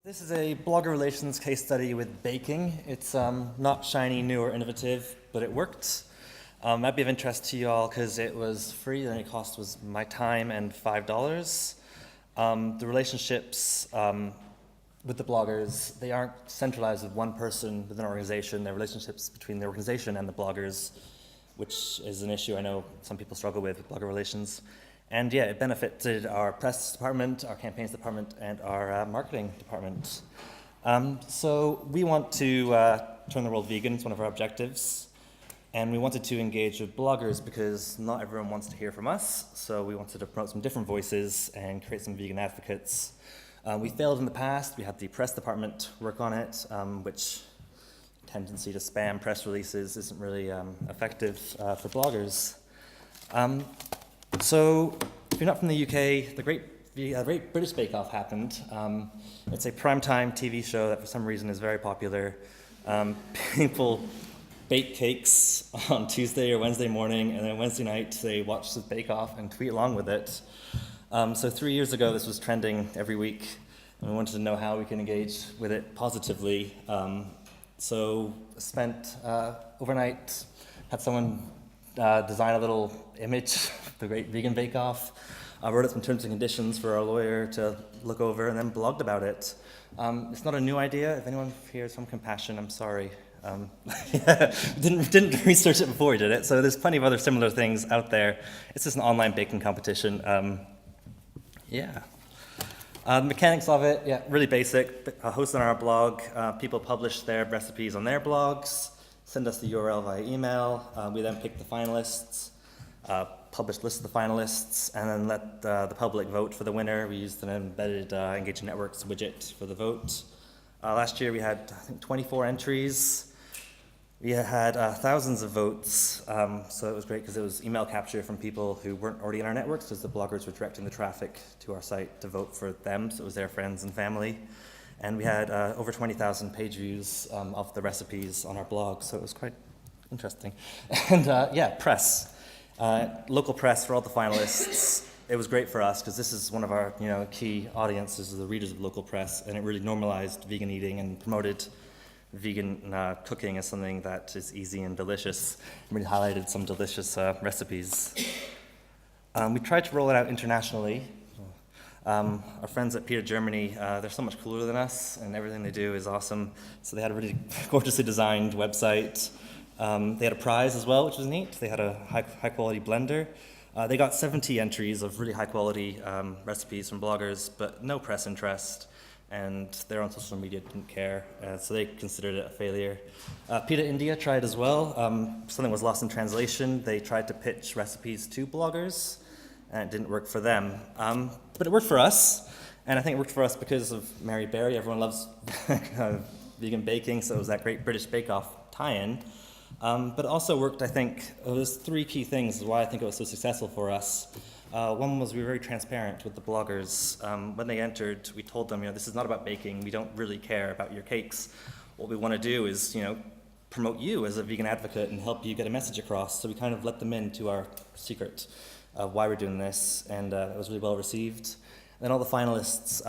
This is a blogger relations case study with baking. It's not shiny, new, or innovative, but it worked. Might be of interest to you all because it was free. The only cost was my time and $5. The relationships with the bloggers, they aren't centralized with one person within an organization. They're relationships between the organization and the bloggers, which is an issue I know some people struggle with blogger relations. And yeah, it benefited our press department, our campaigns department, and our marketing department. So we want to turn the world vegan. It's one of our objectives. And we wanted to engage with bloggers because not everyone wants to hear from us. So we wanted to promote some different voices and create some vegan advocates. We failed in the past. We had the press department work on it, which tendency to spam press releases isn't really effective for bloggers. So, if you're not from the UK, the Great British Bake Off happened. It's a primetime TV show that for some reason is very popular. People bake cakes on Tuesday or Wednesday morning, and then Wednesday night they watch the Bake Off and tweet along with it. So 3 years ago this was trending every week, and we wanted to know how we can engage with it positively. So spent overnight, had someone design a little image, the Great Vegan Bake Off. I wrote up some terms and conditions for our lawyer to look over and then blogged about it. It's not a new idea. If anyone here is from Compassion, I'm sorry. Didn't research it before we did it, so there's plenty of other similar things out there. It's just an online baking competition. The mechanics of it, really basic. Hosted on our blog, people publish their recipes on their blogs, send us the URL via email. We then pick the finalists, publish lists of the finalists, and then let the public vote for the winner. We used an embedded Engaging Networks widget for the vote. Last year we had, I think, 24 entries. We had thousands of votes, so it was great because it was email capture from people who weren't already in our networks, because the bloggers were directing the traffic to our site to vote for them, so it was their friends and family. And we had over 20,000 page views of the recipes on our blog, so it was quite interesting. And press. Local press for all the finalists. It was great for us because this is one of our key audiences, the readers of local press, and it really normalized vegan eating and promoted vegan cooking as something that is easy and delicious. And really highlighted some delicious recipes. We tried to roll it out internationally. Our friends at PETA Germany, they're so much cooler than us, and everything they do is awesome. So they had a really gorgeously designed website. They had a prize as well, which was neat. They had a high quality blender. They got 70 entries of really high quality recipes from bloggers, but no press interest, and their own social media didn't care, so they considered it a failure. PETA India tried as well. Something was lost in translation. They tried to pitch recipes to bloggers, and it didn't work for them. But it worked for us, and I think it worked for us because of Mary Berry. Everyone loves vegan baking, so it was that Great British Bake Off tie-in. But it also worked, I think, there's three key things why I think it was so successful for us. One was we were very transparent with the bloggers. When they entered, we told them, this is not about baking. We don't really care about your cakes. What we want to do is, promote you as a vegan advocate and help you get a message across. So we kind of let them into our secret of why we're doing this, and it was really well received. Then all the finalists,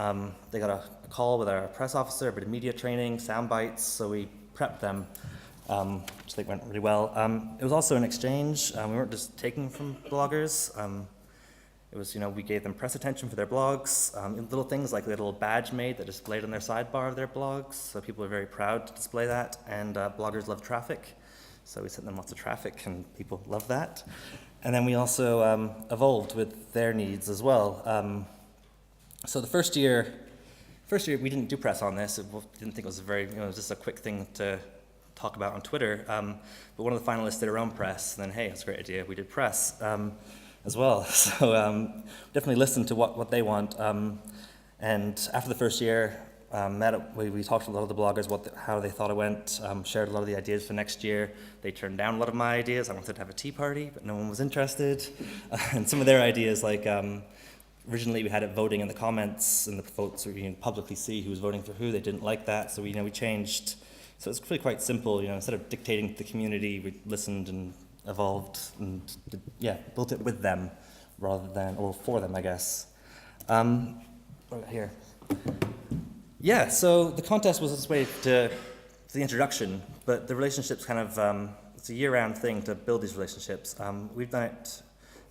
they got a call with our press officer, a bit of media training, sound bites, so we prepped them, which I think went really well. It was also an exchange. We weren't just taking from bloggers. It was, we gave them press attention for their blogs, little things like a little badge made that displayed on their sidebar of their blogs, so people are very proud to display that, and bloggers love traffic, so we sent them lots of traffic, and people love that. And then we also evolved with their needs as well. So the first year we didn't do press on this. Didn't think it was it was just a quick thing to talk about on Twitter. But one of the finalists did her own press, and then, hey, that's a great idea. We did press as well. So definitely listened to what they want. And after the first year, we talked to a lot of the bloggers how they thought it went, shared a lot of the ideas for next year. They turned down a lot of my ideas. I wanted to have a tea party, but no one was interested. And some of their ideas, like originally we had it voting in the comments, and the votes so we can publicly see who was voting for who. They didn't like that, so we changed. So it's really quite simple. Instead of dictating to the community, we listened and evolved and built it with them rather than, or for them, I guess. Here. Yeah, so the contest was this way to the introduction, but the relationships kind of, it's a year-round thing to build these relationships. We've done it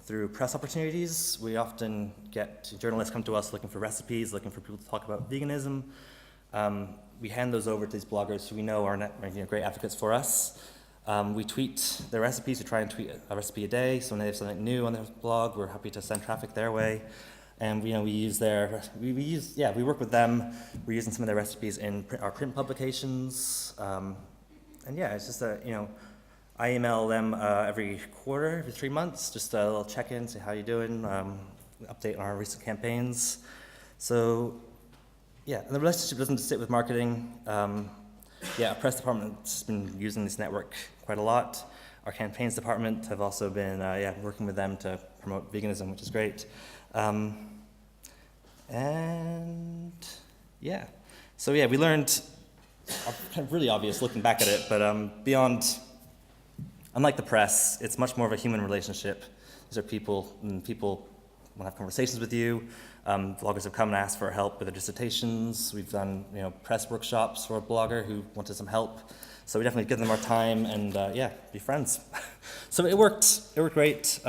through press opportunities. We often get journalists come to us looking for recipes, looking for people to talk about veganism. We hand those over to these bloggers who we know are great advocates for us. We tweet their recipes. We try and tweet a recipe a day, so when they have something new on their blog, we're happy to send traffic their way. And we use we work with them. We're using some of their recipes in our print publications. And yeah, it's just I email them every quarter, every 3 months, just a little check-in, say how you doing, update on our recent campaigns. So yeah, and the relationship doesn't just sit with marketing. Our press department's been using this network quite a lot. Our campaigns department have also been working with them to promote veganism, which is great. We learned, kind of really obvious looking back at it, but beyond, unlike the press, it's much more of a human relationship. These are people, and people want to have conversations with you. Bloggers have come and asked for help with their dissertations. We've done press workshops for a blogger who wanted some help. So we definitely give them our time and be friends. So it worked great.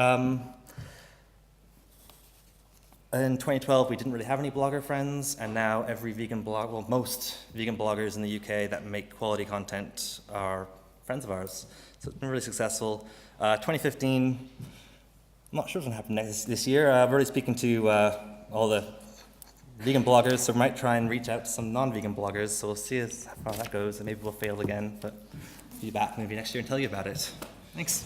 In 2012, we didn't really have any blogger friends, and now every most vegan bloggers in the UK that make quality content are friends of ours. So it's been really successful. 2015, I'm not sure what's going to happen this year. I'm already speaking to all the vegan bloggers, so we might try and reach out to some non-vegan bloggers. So we'll see how that goes, and maybe we'll fail again, but be back maybe next year and tell you about it. Thanks.